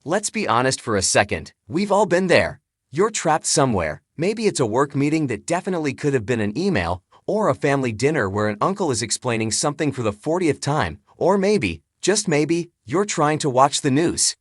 Let's be honest for a second, we've all been there. You're trapped somewhere, maybe it's a work meeting that definitely could have been an email, or a family dinner where an uncle is explaining something for the 40th time, or maybe, just maybe, you're trying to watch the news.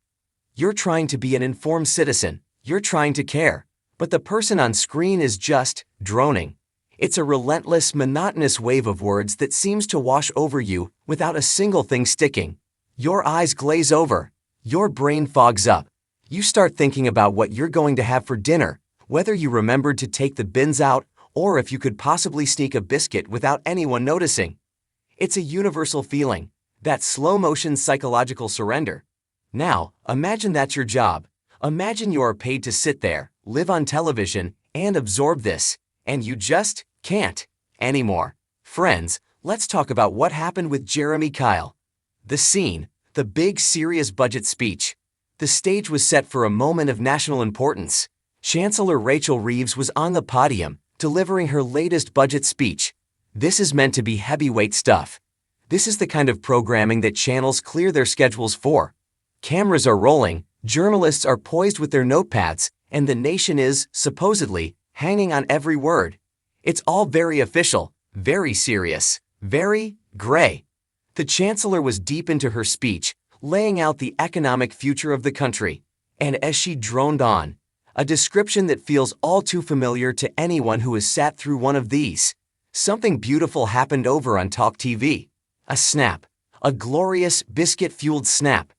You're trying to be an informed citizen, you're trying to care, but the person on screen is just droning. It's a relentless, monotonous wave of words that seems to wash over you without a single thing sticking. Your eyes glaze over. Your brain fogs up. You start thinking about what you're going to have for dinner, whether you remembered to take the bins out, or if you could possibly sneak a biscuit without anyone noticing. It's a universal feeling, that slow-motion psychological surrender. Now, imagine that's your job. Imagine you are paid to sit there, live on television, and absorb this, and you just can't anymore. Friends, let's talk about what happened with Jeremy Kyle. The scene, the big serious budget speech. The stage was set for a moment of national importance. Chancellor Rachel Reeves was on the podium, delivering her latest budget speech. This is meant to be heavyweight stuff. This is the kind of programming that channels clear their schedules for. Cameras are rolling, journalists are poised with their notepads, and the nation is, supposedly, hanging on every word. It's all very official, very serious, very gray. The chancellor was deep into her speech, laying out the economic future of the country. And as she droned on, a description that feels all too familiar to anyone who has sat through one of these, something beautiful happened over on Talk TV. A snap. A glorious, biscuit-fueled snap.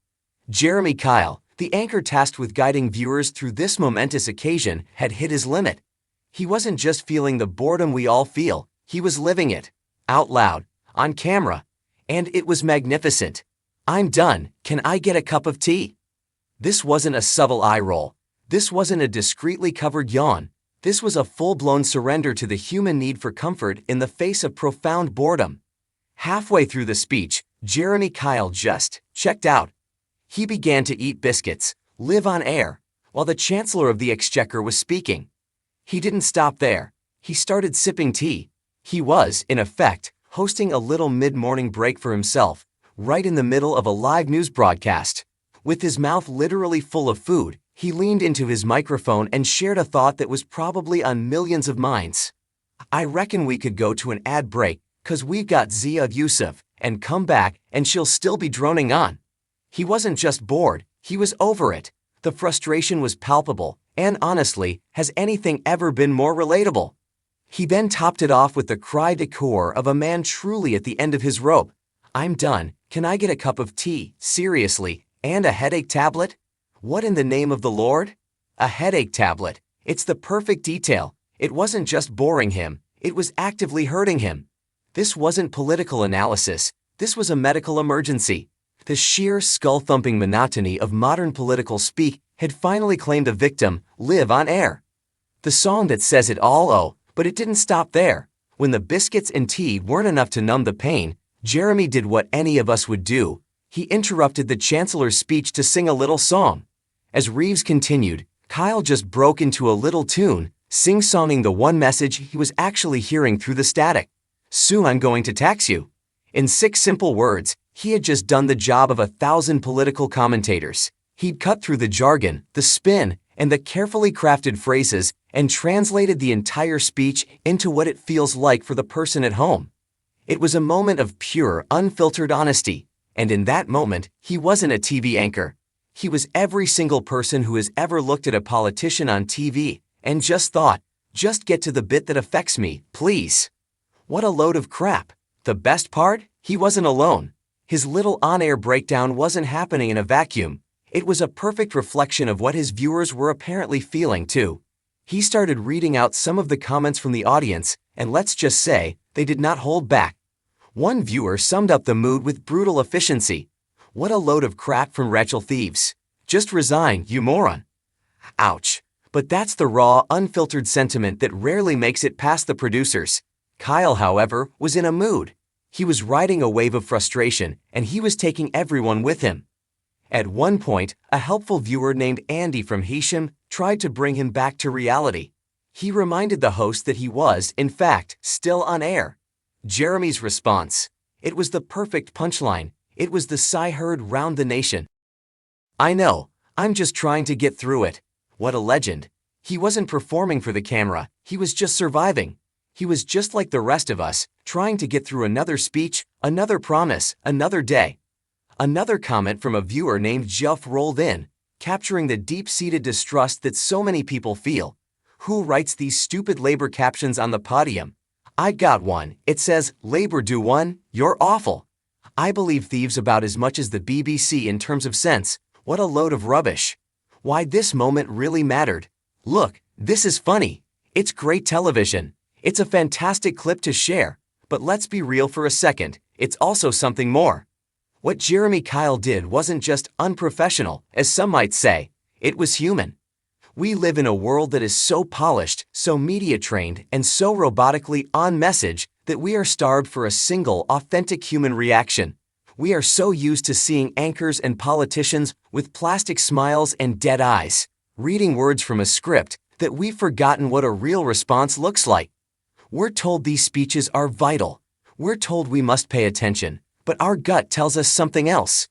Jeremy Kyle, the anchor tasked with guiding viewers through this momentous occasion, had hit his limit. He wasn't just feeling the boredom we all feel, he was living it. Out loud, on camera. And it was magnificent. I'm done, can I get a cup of tea? This wasn't a subtle eye roll. This wasn't a discreetly covered yawn. This was a full-blown surrender to the human need for comfort in the face of profound boredom. Halfway through the speech, Jeremy Kyle just checked out. He began to eat biscuits, live on air, while the Chancellor of the Exchequer was speaking. He didn't stop there. He started sipping tea. He was, in effect, hosting a little mid-morning break for himself, right in the middle of a live news broadcast. With his mouth literally full of food, he leaned into his microphone and shared a thought that was probably on millions of minds. I reckon we could go to an ad break, 'cause we've got Zia Yusuf, and come back and she'll still be droning on. He wasn't just bored, he was over it. The frustration was palpable, and honestly, has anything ever been more relatable? He then topped it off with the cri de coeur of a man truly at the end of his rope. I'm done, can I get a cup of tea, seriously, and a headache tablet? What in the name of the Lord? A headache tablet. It's the perfect detail. It wasn't just boring him, it was actively hurting him. This wasn't political analysis, this was a medical emergency. The sheer skull-thumping monotony of modern political speak had finally claimed a victim, live on air. The song that says it all, oh, but it didn't stop there. When the biscuits and tea weren't enough to numb the pain, Jeremy did what any of us would do. He interrupted the Chancellor's speech to sing a little song. As Reeves continued, Kyle just broke into a little tune, sing-songing the one message he was actually hearing through the static. Soon I'm going to tax you. In 6 simple words, he had just done the job of 1,000 political commentators. He'd cut through the jargon, the spin, and the carefully crafted phrases and translated the entire speech into what it feels like for the person at home. It was a moment of pure, unfiltered honesty, and in that moment, he wasn't a TV anchor. He was every single person who has ever looked at a politician on TV and just thought, just get to the bit that affects me, please. What a load of crap. The best part? He wasn't alone. His little on-air breakdown wasn't happening in a vacuum. It was a perfect reflection of what his viewers were apparently feeling too. He started reading out some of the comments from the audience, and let's just say, they did not hold back. One viewer summed up the mood with brutal efficiency. What a load of crap from Rachel Thieves. Just resign, you moron. Ouch. But that's the raw, unfiltered sentiment that rarely makes it past the producers. Kyle, however, was in a mood. He was riding a wave of frustration, and he was taking everyone with him. At one point, a helpful viewer named Andy from Hisham tried to bring him back to reality. He reminded the host that he was, in fact, still on air. Jeremy's response. It was the perfect punchline. It was the sigh heard round the nation. I know, I'm just trying to get through it. What a legend. He wasn't performing for the camera, he was just surviving. He was just like the rest of us, trying to get through another speech, another promise, another day. Another comment from a viewer named Jeff rolled in, capturing the deep-seated distrust that so many people feel. Who writes these stupid labor captions on the podium? I got one. It says, "Labor do one, you're awful." I believe thieves about as much as the BBC in terms of sense. What a load of rubbish. Why this moment really mattered. Look, this is funny. It's great television. It's a fantastic clip to share. But let's be real for a second, it's also something more. What Jeremy Kyle did wasn't just unprofessional, as some might say. It was human. We live in a world that is so polished, so media-trained, and so robotically on message that we are starved for a single, authentic human reaction. We are so used to seeing anchors and politicians with plastic smiles and dead eyes, reading words from a script, that we've forgotten what a real response looks like. We're told these speeches are vital. We're told we must pay attention, but our gut tells us something else.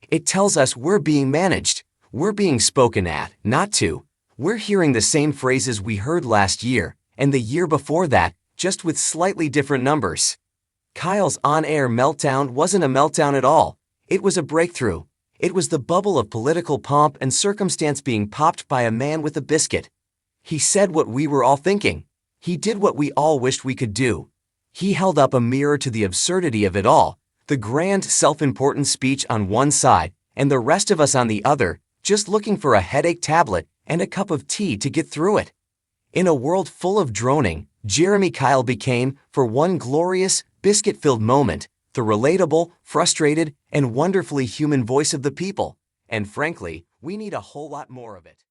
It tells us we're being managed. We're being spoken at, not to. We're hearing the same phrases we heard last year, and the year before that, just with slightly different numbers. Kyle's on-air meltdown wasn't a meltdown at all. It was a breakthrough. It was the bubble of political pomp and circumstance being popped by a man with a biscuit. He said what we were all thinking. He did what we all wished we could do. He held up a mirror to the absurdity of it all, the grand self-important speech on one side, and the rest of us on the other, just looking for a headache tablet and a cup of tea to get through it. In a world full of droning, Jeremy Kyle became, for one glorious, biscuit-filled moment, the relatable, frustrated, and wonderfully human voice of the people. And frankly, we need a whole lot more of it.